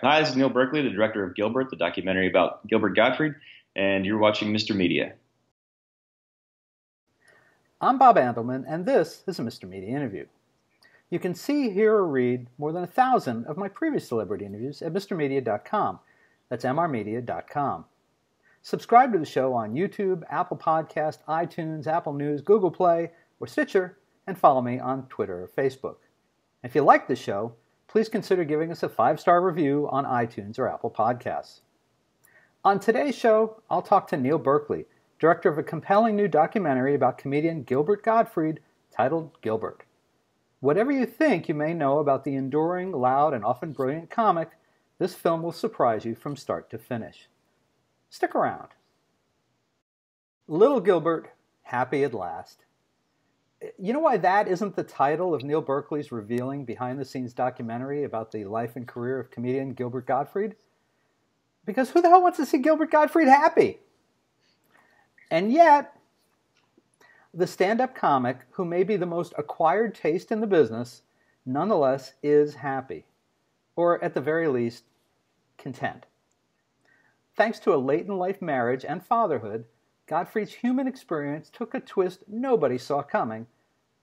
Hi, this is Neil Berkeley, the director of Gilbert, the documentary about Gilbert Gottfried, and you're watching Mr. Media. I'm Bob Andelman, and this is a Mr. Media interview. You can see, hear, or read more than 1,000 of my previous celebrity interviews at MrMedia.com. That's MRmedia.com. Subscribe to the show on YouTube, Apple Podcast, iTunes, Apple News, Google Play, or Stitcher, and follow me on Twitter or Facebook. If you like the show, please consider giving us a 5-star review on iTunes or Apple Podcasts. On today's show, I'll talk to Neil Berkeley, director of a compelling new documentary about comedian Gilbert Gottfried titled Gilbert. Whatever you think you may know about the enduring, loud, and often brilliant comic, this film will surprise you from start to finish. Stick around. Little Gilbert, happy at last. You know why that isn't the title of Neil Berkeley's revealing behind-the-scenes documentary about the life and career of comedian Gilbert Gottfried? Because who the hell wants to see Gilbert Gottfried happy? And yet, the stand-up comic, who may be the most acquired taste in the business, nonetheless is happy. Or, at the very least, content. Thanks to a late-in-life marriage and fatherhood, Gottfried's human experience took a twist nobody saw coming,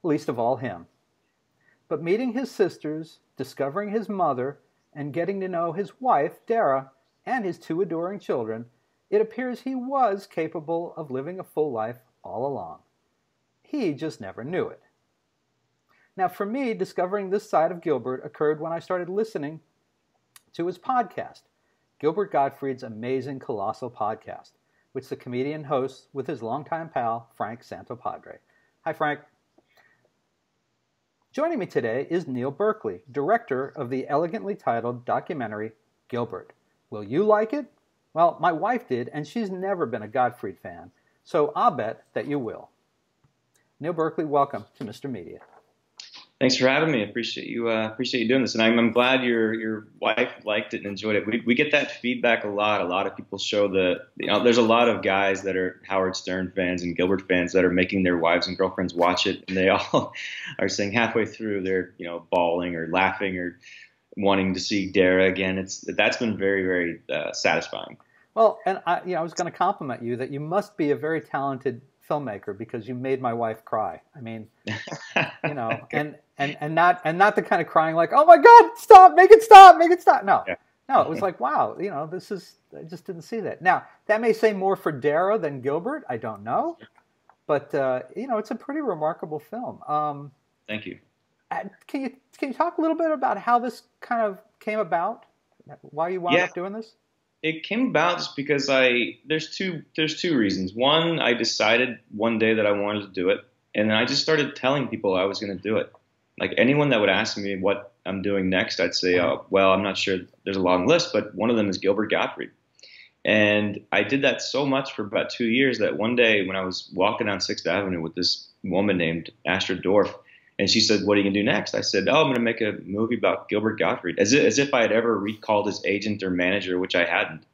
least of all him. But meeting his sisters, discovering his mother, and getting to know his wife, Dara, and his 2 adoring children, it appears he was capable of living a full life all along. He just never knew it. Now, for me, discovering this side of Gilbert occurred when I started listening to his podcast, Gilbert Gottfried's Amazing Colossal Podcast, which the comedian hosts with his longtime pal, Frank Santopadre. Hi, Frank. Joining me today is Neil Berkeley, director of the elegantly titled documentary Gilbert. Will you like it? Well, my wife did, and she's never been a Gottfried fan, so I'll bet that you will. Neil Berkeley, welcome to Mr. Media. Thanks for having me. I appreciate you doing this, and I'm glad your wife liked it and enjoyed it. We get that feedback a lot. A lot of people show there's a lot of guys that are Howard Stern fans and Gilbert fans that are making their wives and girlfriends watch it, and they all are saying halfway through they're bawling or laughing or wanting to see Dara again. That's been very, very satisfying. Well, and I was going to compliment you that you must be a very talented filmmaker because you made my wife cry. I mean, and not the kind of crying like, oh my God, stop, make it stop. No, Yeah. No, it was like, wow, I just didn't see that. Now, that may say more for Dara than Gilbert. I don't know, but it's a pretty remarkable film. Thank you. Can you talk a little bit about how this kind of came about? Why you wound up doing this? It came about just because there's two reasons. One, I decided one day that I wanted to do it, and then I just started telling people I was going to do it. Like anyone that would ask me what I'm doing next, I'd say, oh, well, I'm not sure. There's a long list, but one of them is Gilbert Gottfried. And I did that so much for about 2 years that one day when I was walking down 6th Avenue with this woman named Astrid Dorf, and she said, what are you going to do next? I said, I'm going to make a movie about Gilbert Gottfried, as if I had ever recalled his agent or manager, which I hadn't.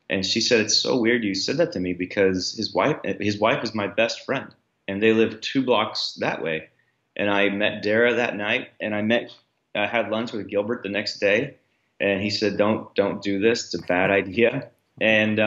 And she said, it's so weird you said that to me because his wife is my best friend, and they live 2 blocks that way. And I met Dara that night, and I had lunch with Gilbert the next day, and he said, don't do this. It's a bad idea. And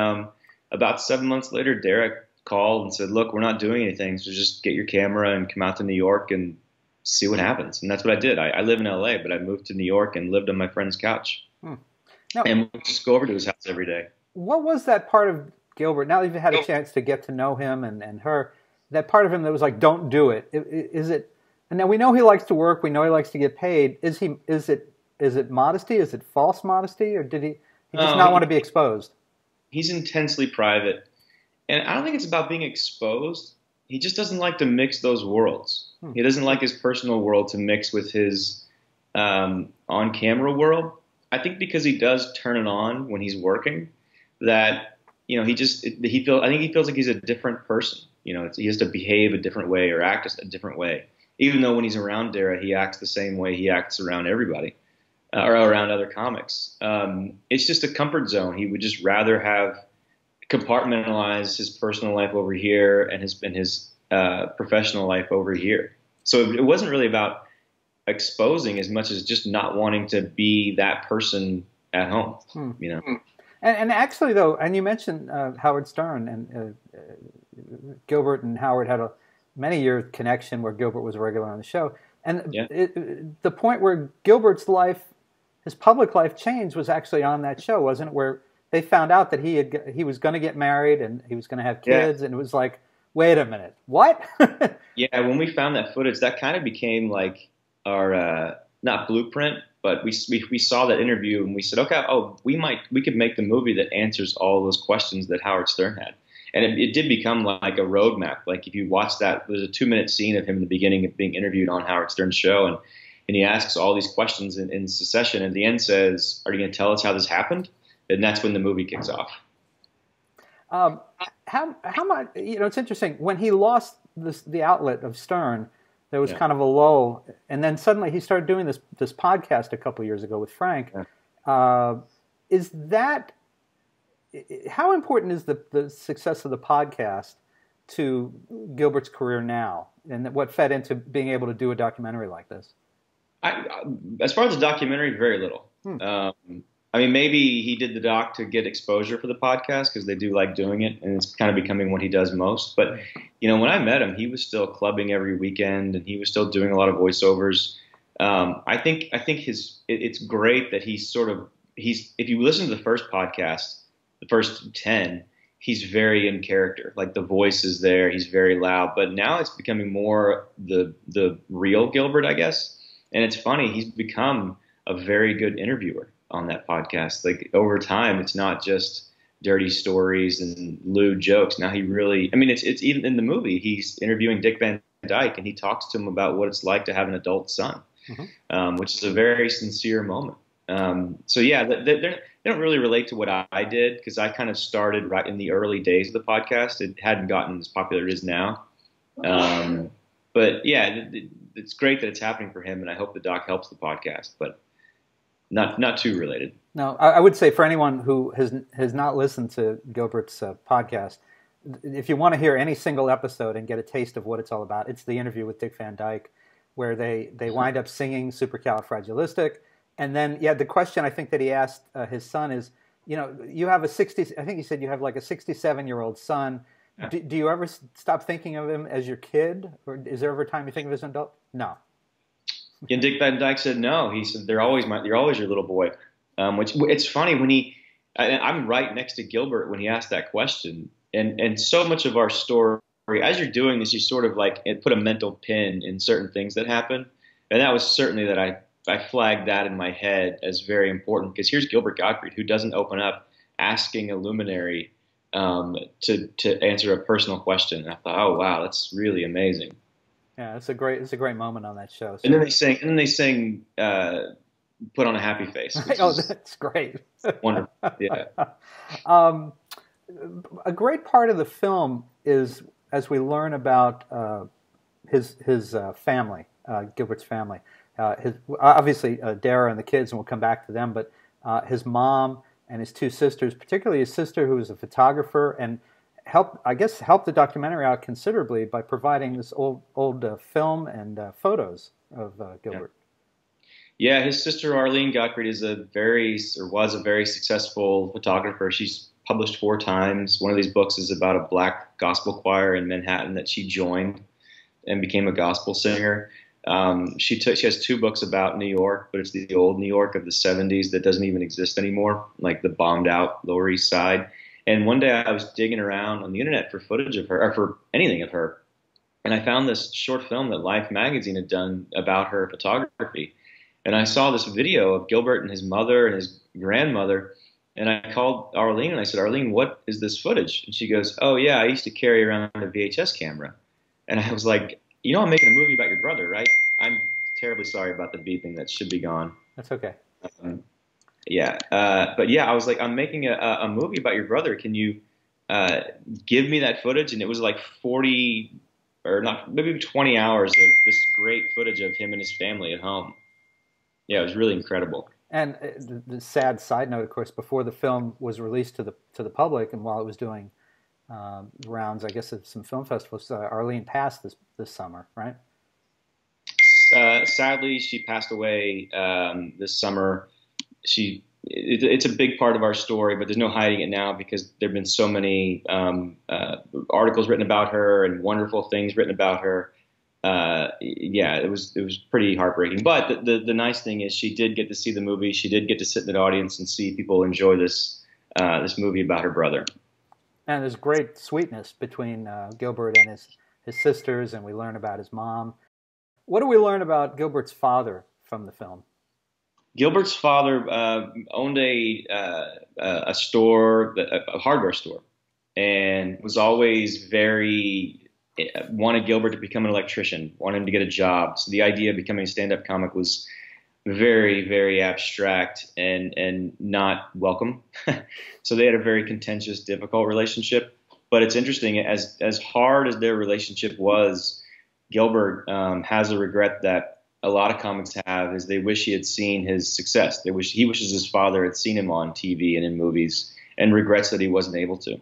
about 7 months later, Dara called and said, look, we're not doing anything, so just get your camera and come out to New York and see what happens. And that's what I did. I live in LA, but I moved to New York and lived on my friend's couch. Now, and we just go over to his house every day. What was that part of Gilbert, now that you've had a chance to get to know him and her, that part of him that was like, don't do it? Is it, and now we know he likes to work, we know he likes to get paid. Is it modesty? Is it false modesty? Or did he just not want to be exposed? He's intensely private. And I don't think it's about being exposed. He just doesn't like to mix those worlds. He doesn't like his personal world to mix with his on-camera world. I think because he does turn it on when he's working, that I think he feels like he's a different person. He has to behave a different way or act a different way. Even though when he's around Dara, he acts the same way he acts around everybody or around other comics. It's just a comfort zone. He would just rather have compartmentalize his personal life over here and his professional life over here. So it wasn't really about exposing as much as just not wanting to be that person at home. You know. And actually, though, and you mentioned Howard Stern, and Gilbert and Howard had a many-year connection where Gilbert was a regular on the show. And the point where Gilbert's life, his public life changed was actually on that show, wasn't it? Where they found out that he was going to get married and he was going to have kids, and it was like, wait a minute, what? Yeah, when we found that footage, that kind of became like our not blueprint, but we saw that interview and we said, okay, we could make the movie that answers all those questions that Howard Stern had. And it did become like a roadmap. Like if you watch that, there's a 2-minute scene of him in the beginning of being interviewed on Howard Stern's show, and he asks all these questions in succession. And at the end says, "Are you going to tell us how this happened?" And that's when the movie kicks off. How much? It's interesting when he lost the outlet of Stern. There was kind of a lull, and then suddenly he started doing this podcast a couple years ago with Frank. Yeah. Is that? How important is the success of the podcast to Gilbert's career now, and what fed into being able to do a documentary like this? As far as the documentary, very little. I mean, maybe he did the doc to get exposure for the podcast because they do like doing it, and it's kind of becoming what he does most. But when I met him, he was still clubbing every weekend, and he was still doing a lot of voiceovers. I think it's great that he's if you listen to the first podcast, the first 10, he's very in character. Like the voice is there, he's very loud. But now it's becoming more the real Gilbert, I guess. And it's funny, he's become a very good interviewer on that podcast. Like over time, it's not just dirty stories and lewd jokes. Now he really, it's even in the movie, he's interviewing Dick Van Dyke, and he talks to him about what it's like to have an adult son, which is a very sincere moment. So yeah, they don't really relate to what I did because I kind of started right in the early days of the podcast. It hadn't gotten as popular as it is now. But yeah, it's great that it's happening for him, and I hope the doc helps the podcast, but not too related. No, I would say for anyone who has not listened to Gilbert's podcast, if you want to hear any single episode and get a taste of what it's all about, it's the interview with Dick Van Dyke, where they wind up singing Supercalifragilistic. And then, the question I think that he asked his son is, you have I think he said you have like a 67-year-old son. Yeah. Do you ever stop thinking of him as your kid? Or is there ever a time you think of him as an adult? No. And Dick Van Dyke said no. He said, you're always your little boy. Which it's funny when I'm right next to Gilbert when he asked that question. And so much of our story, as you're doing this, you sort of like put a mental pin in certain things that happen. And that was certainly that I flagged that in my head as very important because here's Gilbert Gottfried, who doesn't open up asking a luminary to answer a personal question. And I thought, oh wow, that's really amazing. Yeah, it's a great moment on that show. So. And then they sing "Put on a Happy Face." That's great. Wonderful. Yeah. A great part of the film is as we learn about his family, Gilbert's family. Obviously Dara and the kids, and we'll come back to them, but his mom and his two sisters, particularly his sister who was a photographer and helped the documentary out considerably by providing this old film and photos of Gilbert. Yeah, his sister Arlene Gottfried was a very successful photographer. She's published 4 times. One of these books is about a black gospel choir in Manhattan that she joined and became a gospel singer. She has 2 books about New York, but it's the old New York of the 70s that doesn't even exist anymore, like the bombed out Lower East Side. And one day I was digging around on the internet for footage of her, or for anything of her, and I found this short film that Life magazine had done about her photography. And I saw this video of Gilbert and his mother and his grandmother, and I called Arlene and I said, Arlene, what is this footage? And she goes, oh yeah, I used to carry around a VHS camera. And I was like, I'm making a movie about your brother, right? I'm terribly sorry about the beeping. That should be gone. That's okay. But yeah, I was like, I'm making a movie about your brother. Can you give me that footage? And it was like 40 or not, maybe 20 hours of this great footage of him and his family at home. Yeah, it was really incredible. And the sad side note, of course, before the film was released to the public, and while it was doing rounds, I guess, at some film festivals, Arlene passed this summer, right? Sadly, she passed away this summer. She it's a big part of our story, but there's no hiding it now because there've been so many articles written about her and wonderful things written about her. Yeah, it was pretty heartbreaking. But the nice thing is she did get to see the movie. She did get to sit in the audience and see people enjoy this movie about her brother. And there's great sweetness between Gilbert and his sisters, and we learn about his mom. What do we learn about Gilbert's father from the film? Gilbert's father owned a store, a hardware store, and was always wanted Gilbert to become an electrician, wanted him to get a job. So the idea of becoming a stand-up comic was very, very abstract and not welcome. So they had a very contentious, difficult relationship. But it's interesting, as hard as their relationship was, Gilbert has a regret that a lot of comics have, is they wish he had seen his success. He wishes his father had seen him on TV and in movies, and regrets that he wasn't able to.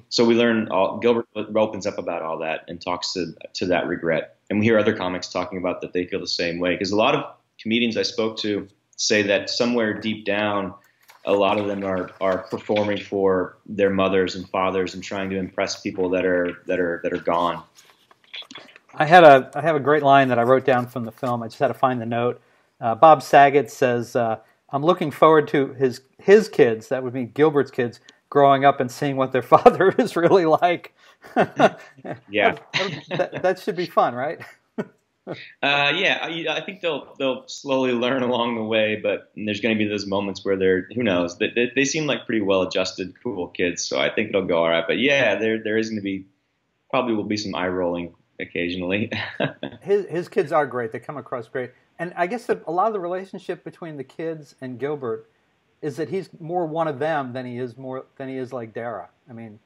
So we learn Gilbert opens up about all that and talks to that regret. And we hear other comics talking about that they feel the same way, because a lot of comedians I spoke to say that somewhere deep down, a lot of them are performing for their mothers and fathers and trying to impress people that are gone. I have a great line that I wrote down from the film. I just had to find the note. Bob Saget says, "I'm looking forward to his kids, that would mean Gilbert's kids, growing up and seeing what their father is really like." Yeah, that should be fun, right? Yeah, I think they'll slowly learn along the way, but there's going to be those moments where who knows, they seem like pretty well adjusted, cool kids, so I think it'll go all right. But yeah, there is going to probably will be some eye rolling occasionally. His kids are great. They come across great. And I guess that a lot of the relationship between the kids and Gilbert is that he's more one of them than he is like Dara. I mean,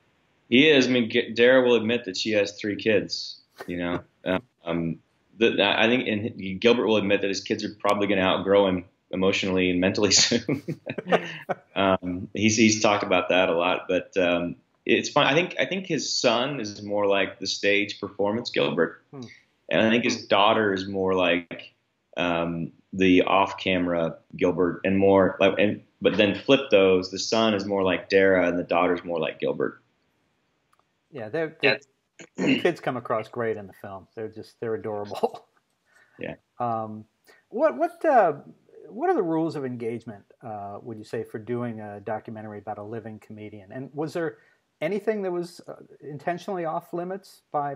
he is. I mean, Dara will admit that she has 3 kids. You know, I think, and Gilbert will admit that his kids are probably going to outgrow him emotionally and mentally soon. He's talked about that a lot, but it's fun. I think his son is more like the stage performance Gilbert, and I think his daughter is more like the off-camera Gilbert, and more like, but then flip those. The son is more like Dara, and the daughter's more like Gilbert. Yeah, the kids come across great in the film. They're adorable. Yeah. What are the rules of engagement, would you say, for doing a documentary about a living comedian? And was there anything that was intentionally off limits by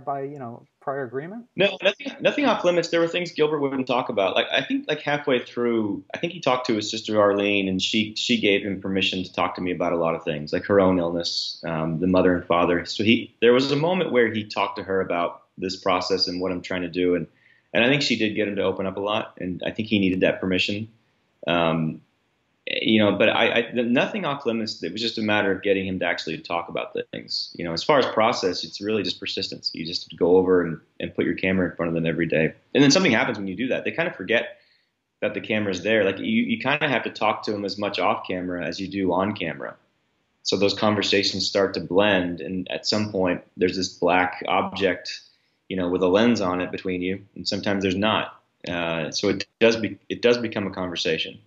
prior agreement? No, nothing off limits. There were things Gilbert wouldn't talk about. Like, I think like halfway through, I think he talked to his sister Arlene, and she gave him permission to talk to me about a lot of things, like her own illness, the mother and father. So there was a moment where he talked to her about this process and what I'm trying to do, and I think she did get him to open up a lot, and I think he needed that permission. But nothing off limits. It was just a matter of getting him to actually talk about things. As far as process, it's really just persistence. You just go over and put your camera in front of them every day. And then something happens when you do that. They kind of forget that the camera's there. Like you kind of have to talk to them as much off camera as you do on camera. So those conversations start to blend. And at some point there's this black object, with a lens on it between you. And sometimes there's not. So it does become a conversation.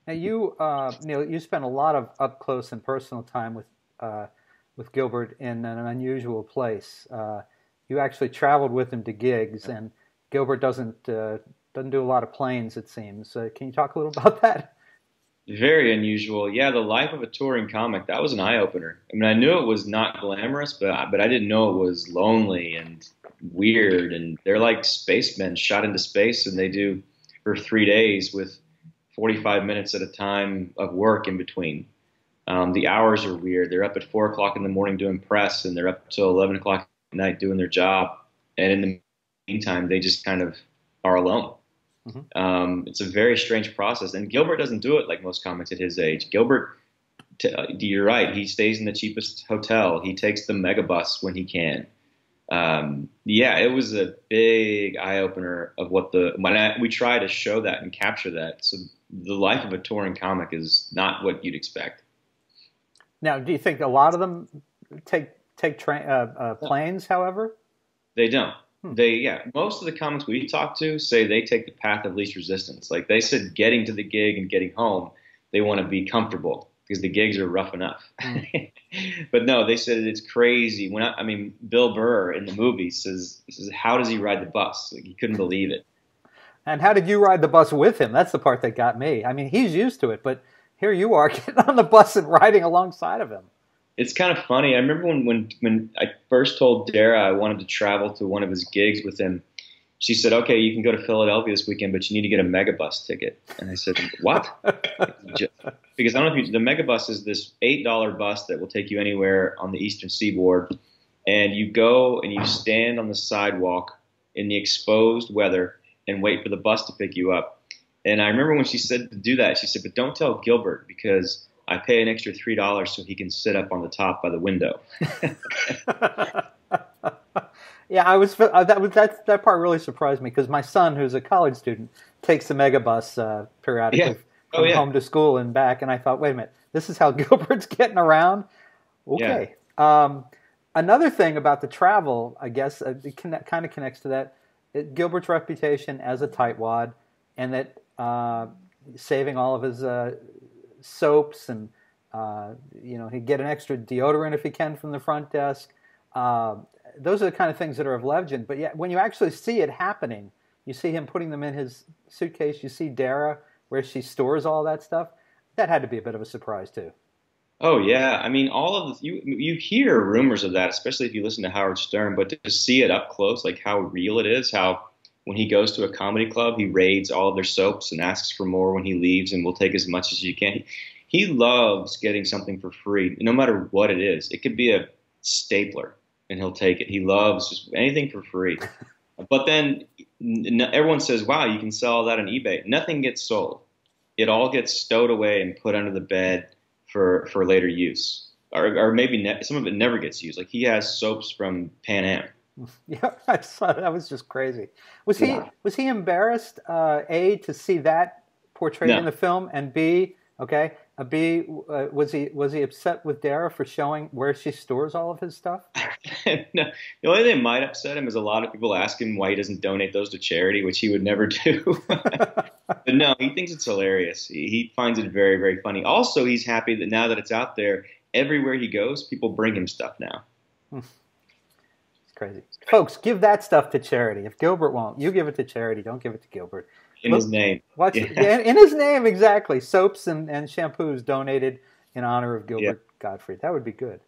Now Neil, you spent a lot of up close and personal time with Gilbert in an unusual place. You actually traveled with him to gigs, and Gilbert doesn't do a lot of planes, it seems. Can you talk a little about that? Very unusual. Yeah, the life of a touring comic, that was an eye opener. I mean, I knew it was not glamorous, but I didn't know it was lonely and weird. And they're like spacemen shot into space, and they do for 3 days with 45 minutes at a time of work in between. The hours are weird. They're up at 4 o'clock in the morning doing press, and they're up till 11 o'clock at night doing their job. And in the meantime, they just kind of are alone. Mm-hmm. It's a very strange process. And Gilbert doesn't do it like most comics at his age. Gilbert, you're right, he stays in the cheapest hotel. He takes the megabus when he can. It was a big eye opener of we try to show that and capture that. So the life of a touring comic is not what you'd expect. Now, do you think a lot of them take planes, however? They don't. Most of the comics we talk to say they take the path of least resistance. Like they said, getting to the gig and getting home they want to be comfortable because the gigs are rough enough. But no, they said it's crazy. I mean, Bill Burr in the movie says, how does he ride the bus? Like, he couldn't believe it. And how did you ride the bus with him? That's the part that got me. I mean, he's used to it, but here you are getting on the bus and riding alongside of him. It's kind of funny. I remember when I first told Dara I wanted to travel to one of his gigs with him, she said, okay, you can go to Philadelphia this weekend, but you need to get a Megabus ticket. And I said, what? Because I don't know if the Megabus is this $8 bus that will take you anywhere on the Eastern Seaboard. And you go and you stand on the sidewalk in the exposed weather and wait for the bus to pick you up. And I remember when she said to do that, she said, but don't tell Gilbert because I pay an extra $3 so he can sit up on the top by the window. Yeah, that part really surprised me because my son, who's a college student, takes the Megabus periodically from home to school and back, and I thought, wait a minute, this is how Gilbert's getting around? Okay. Yeah. Another thing about the travel, I guess, it kind of connects to that, Gilbert's reputation as a tightwad, and that saving all of his soaps and he'd get an extra deodorant if he can from the front desk. Those are the kind of things that are of legend. But yeah, when you actually see it happening, you see him putting them in his suitcase. You see Dara where she stores all that stuff. That had to be a bit of a surprise too. Oh yeah, I mean, all of you hear rumors of that, especially if you listen to Howard Stern. But to see it up close, like how real it is, how when he goes to a comedy club, he raids all of their soaps and asks for more when he leaves, and will take as much as you can. He loves getting something for free, no matter what it is. It could be a stapler, and he'll take it. He loves just anything for free. But then everyone says, wow, you can sell that on eBay. Nothing gets sold. It all gets stowed away and put under the bed for later use. Or maybe some of it never gets used. Like he has soaps from Pan Am. Yeah, I saw that. Was just crazy. Was he embarrassed, A, to see that portrayed in the film, and B, was he upset with Dara for showing where she stores all of his stuff? No, the only thing that might upset him is a lot of people ask him why he doesn't donate those to charity, which he would never do. But no, he thinks it's hilarious. He finds it very, very funny. Also, he's happy that now that it's out there, everywhere he goes, people bring him stuff now. It's crazy. Folks, give that stuff to charity. If Gilbert won't, you give it to charity. Don't give it to Gilbert. In his name. In his name, exactly. Soaps and shampoos donated in honor of Gilbert Gottfried. That would be good.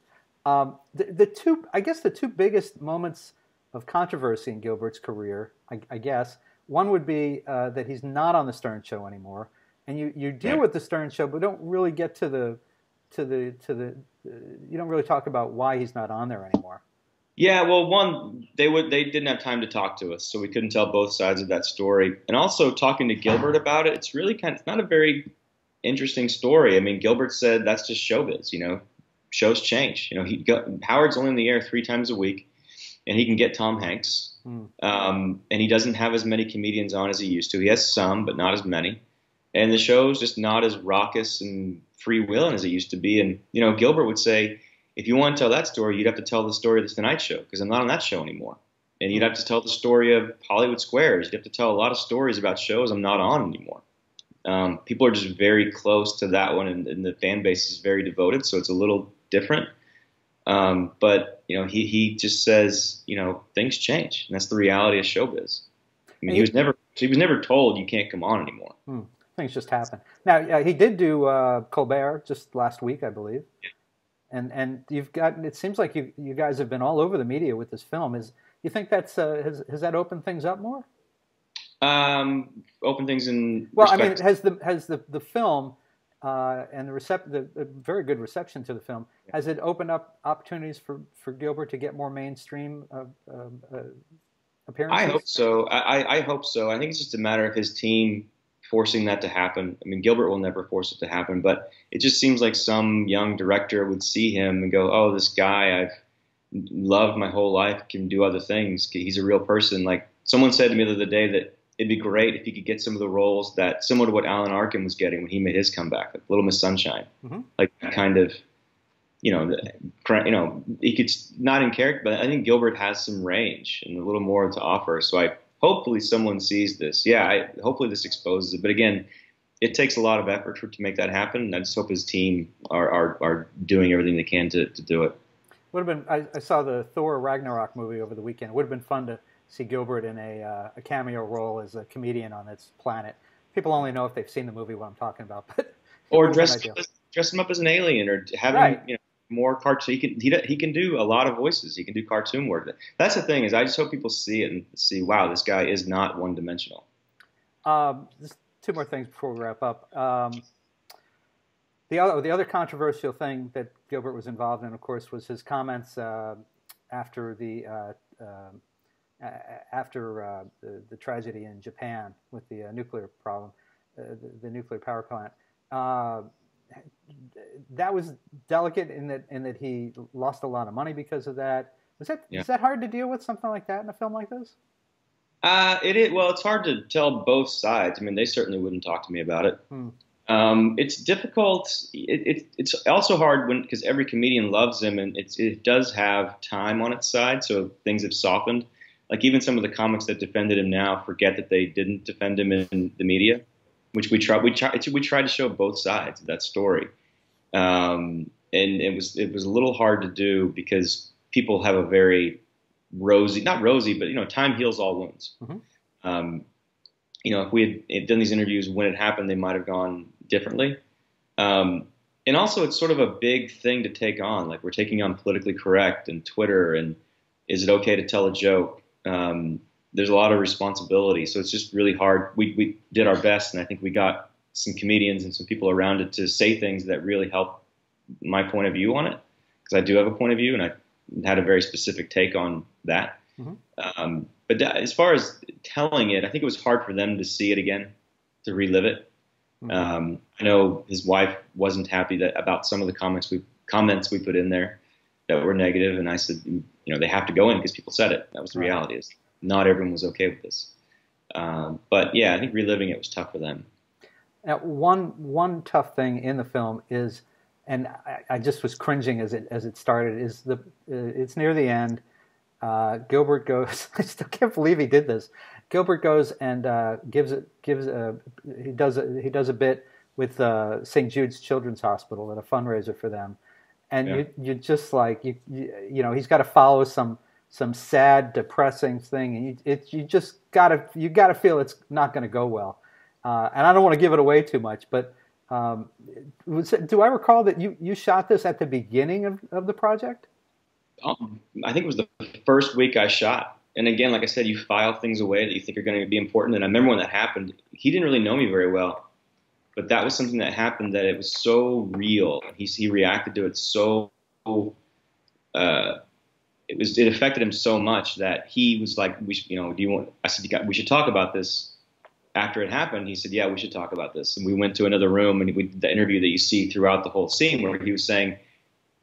The two biggest moments of controversy in Gilbert's career, I guess, one would be that he's not on the Stern Show anymore, and you deal with the Stern Show, but don't really get to you don't really talk about why he's not on there anymore. Yeah, well, one, they didn't have time to talk to us, so we couldn't tell both sides of that story. And also talking to Gilbert about it, it's really it's not a very interesting story. I mean, Gilbert said that's just showbiz, shows change. Howard's only in the air 3 times a week, and he can get Tom Hanks. And he doesn't have as many comedians on as he used to. He has some, but not as many. And the show's just not as raucous and freewheeling as it used to be. And, Gilbert would say, if you want to tell that story, you'd have to tell the story of The Tonight Show, because I'm not on that show anymore. And you'd have to tell the story of Hollywood Squares. You'd have to tell a lot of stories about shows I'm not on anymore. People are just very close to that one, and the fan base is very devoted, so it's a little different. But he just says, things change, and that's the reality of showbiz. I mean, he was never told you can't come on anymore. Things just happen. Now, he did do Colbert just last week, I believe. Yeah. And you've gotten. It seems like you guys have been all over the media with this film. You think that's has that opened things up more? Open things in. Well, respect. I mean, has the film and the very good reception to the film, has it opened up opportunities for Gilbert to get more mainstream appearances? I hope so. I hope so. I think it's just a matter of his team forcing that to happen. I mean, Gilbert will never force it to happen, but it just seems like some young director would see him and go, oh, this guy I've loved my whole life can do other things. He's a real person. Like someone said to me the other day that it'd be great if he could get some of the roles that similar to what Alan Arkin was getting when he made his comeback, like Little Miss Sunshine, like kind of, he could not in character, but I think Gilbert has some range and a little more to offer. So hopefully someone sees this. Yeah, hopefully this exposes it. But again, it takes a lot of effort to make that happen. And I just hope his team are doing everything they can to do it. Would have been. I saw the Thor Ragnarok movie over the weekend. It would have been fun to see Gilbert in a cameo role as a comedian on its planet. People only know if they've seen the movie what I'm talking about, but or dress him up as an alien, or have him, more cartoon. He can do a lot of voices. He can do cartoon work. That's the thing, is I just hope people see it and see, wow, this guy is not one dimensional. Just two more things before we wrap up. The other controversial thing that Gilbert was involved in, of course, was his comments after the tragedy in Japan with the nuclear problem, the nuclear power plant. That was delicate in that he lost a lot of money because of that. Is that hard to deal with, something like that in a film like this? It is. Well, it's hard to tell both sides. I mean, they certainly wouldn't talk to me about it. It's difficult. It's also hard because every comedian loves him, and it does have time on its side. So things have softened. Like even some of the comics that defended him now forget that they didn't defend him in the media, which we try to show both sides of that story. And it was a little hard to do because people have a very not rosy, but time heals all wounds. Mm-hmm. If we had done these interviews when it happened, they might have gone differently. And also, it's sort of a big thing to take on. Like, we're taking on Politically Correct and Twitter, and is it okay to tell a joke? There's a lot of responsibility, so it's just really hard. We did our best, and I think we got some comedians and some people around it to say things that really help my point of view on it, because I do have a point of view, and I had a very specific take on that. Mm-hmm. But as far as telling it, I think it was hard for them to see it again, to relive it. Mm-hmm. I know his wife wasn't happy about some of the comments we put in there that were negative, and I said, they have to go in because people said it. That was the reality. Is not everyone was okay with this. But yeah, I think reliving it was tough for them. Now, one tough thing in the film is, and I just was cringing as it started, is it's near the end. Gilbert goes. I still can't believe he did this. Gilbert goes and he does a bit with St. Jude's Children's Hospital at a fundraiser for them, and you just like he's got to follow some sad, depressing thing, and you just gotta feel it's not going to go well, and I don't want to give it away too much, but do I recall that you shot this at the beginning of the project? I think it was the first week I shot. And again, like I said, you file things away that you think are going to be important. And I remember when that happened, he didn't really know me very well, but that was something that happened that it was so real. He reacted to it so, it affected him so much that he was like, I said, we should talk about this after it happened. He said, yeah, we should talk about this. And we went to another room, and we did the interview that you see throughout the whole scene, where he was saying,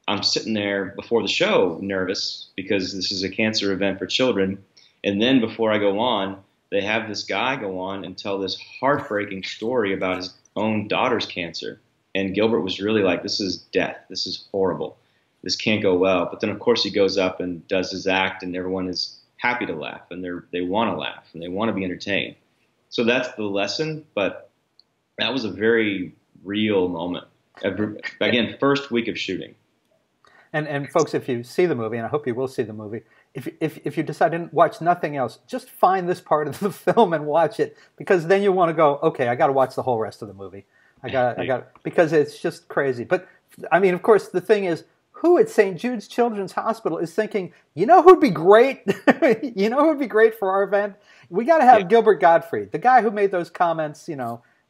I'm sitting there before the show nervous because this is a cancer event for children. And then before I go on, they have this guy go on and tell this heartbreaking story about his own daughter's cancer. And Gilbert was really like, this is death. This is horrible. This can't go well. But then, of course, he goes up and does his act, and everyone is happy to laugh, and they want to laugh, and they want to be entertained. So that's the lesson. But that was a very real moment. Again, first week of shooting. And folks, if you see the movie, and I hope you will see the movie, if you decide to watch nothing else, just find this part of the film and watch it, because then you want to go, okay, I got to watch the whole rest of the movie. I got because it's just crazy. But I mean, of course, the thing is, who at St. Jude's Children's Hospital is thinking, who'd be great? Who'd be great for our event? We got to have Gilbert Gottfried, the guy who made those comments,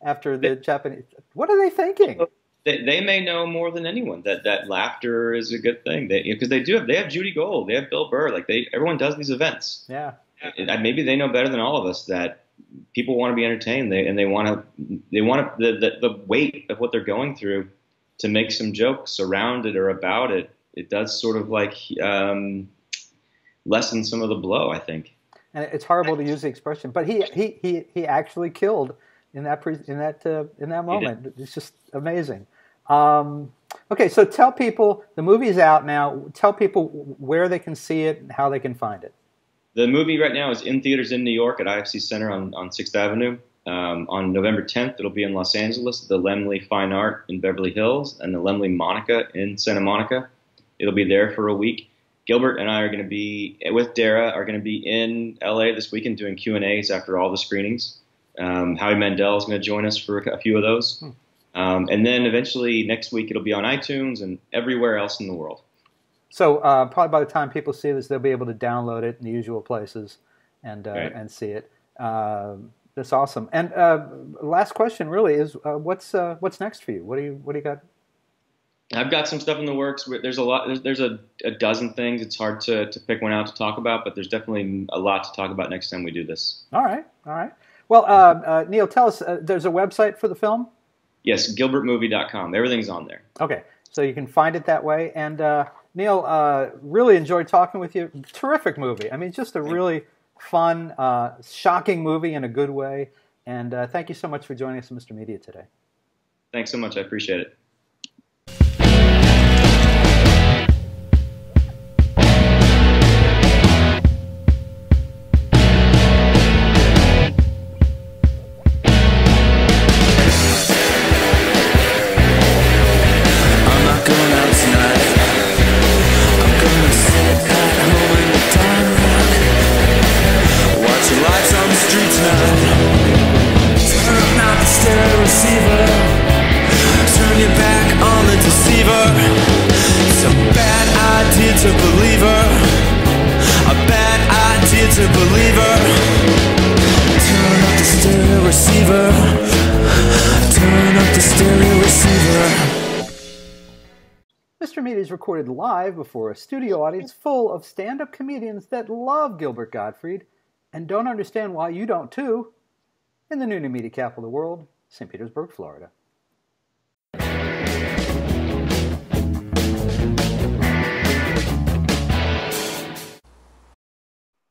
after the Japanese. What are they thinking? They may know more than anyone that laughter is a good thing. Because they have Judy Gold, they have Bill Burr, everyone does these events. Yeah. Maybe they know better than all of us that people want to be entertained, they want the weight of what they're going through to make some jokes around it or about it. It does sort of lessen some of the blow, I think. And it's horrible to use the expression, but he actually killed in that moment. It's just amazing. Okay, so tell people, the movie's out now. Tell people where they can see it and how they can find it. The movie right now is in theaters in New York at IFC Center on 6th Avenue. On November 10th, it'll be in Los Angeles, the Laemmle Fine Art in Beverly Hills, and the Laemmle Monica in Santa Monica. It'll be there for a week. Gilbert and I are going to be, with Dara, are going to be in LA this weekend doing Q&As after all the screenings. Howie Mandel is going to join us for a few of those. And then eventually next week it'll be on iTunes and everywhere else in the world. So probably by the time people see this, they'll be able to download it in the usual places and see it. That's awesome. And last question really is, what's next for you? What do you got? I've got some stuff in the works. There's a lot. There's a dozen things. It's hard to pick one out to talk about, but there's definitely a lot to talk about next time we do this. All right. Well, Neil, tell us, there's a website for the film? Yes, gilbertmovie.com. Everything's on there. Okay, so you can find it that way. And Neil, really enjoyed talking with you. Terrific movie. I mean, just a really fun, shocking movie in a good way. And thank you so much for joining us on Mr. Media today. Thanks so much. I appreciate it. Mr. Media is recorded live before a studio audience full of stand-up comedians that love Gilbert Gottfried and don't understand why you don't too, in the new media capital of the world, St. Petersburg, Florida.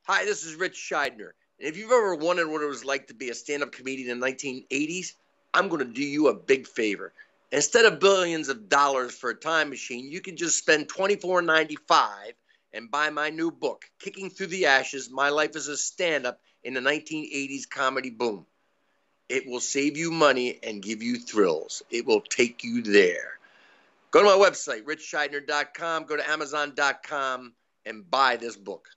Hi, this is Rich Scheidner. If you've ever wondered what it was like to be a stand-up comedian in the 1980s, I'm going to do you a big favor. Instead of billions of dollars for a time machine, you can just spend $24.95 and buy my new book, Kicking Through the Ashes, My Life as a Stand-Up in the 1980s Comedy Boom. It will save you money and give you thrills. It will take you there. Go to my website, richscheidner.com, go to amazon.com, and buy this book.